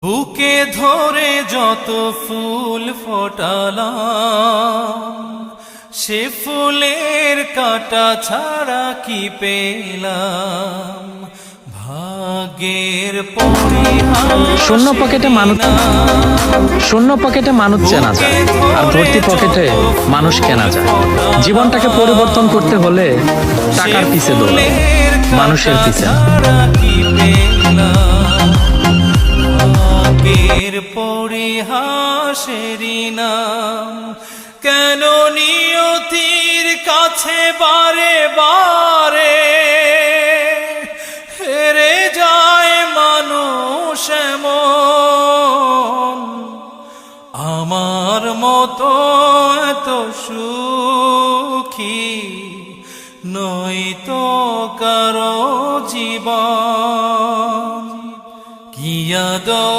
বুকে ধরে যত ফুল ফোটালাম, সে ফুলের কাঁটা ছাড়া কি পেলাম। ভাগ্যের পরিহাস শূন্য পকেটে মানুষ চেনা যায়, আর ভর্তি পকেটে মানুষ কেনা যায়। জীবনটাকে পরিবর্তন করতে হলে টাকার পিছে দৌড়াও, মানুষের পিছে না। ভাগ্যের পরিহাসেরই নাম, কেন নিয়তির কাছে বারে বারে হেরে যায় মানুষ এমন। আমার মতো এত সুখী নয়তো কারো জীবন। কি আদর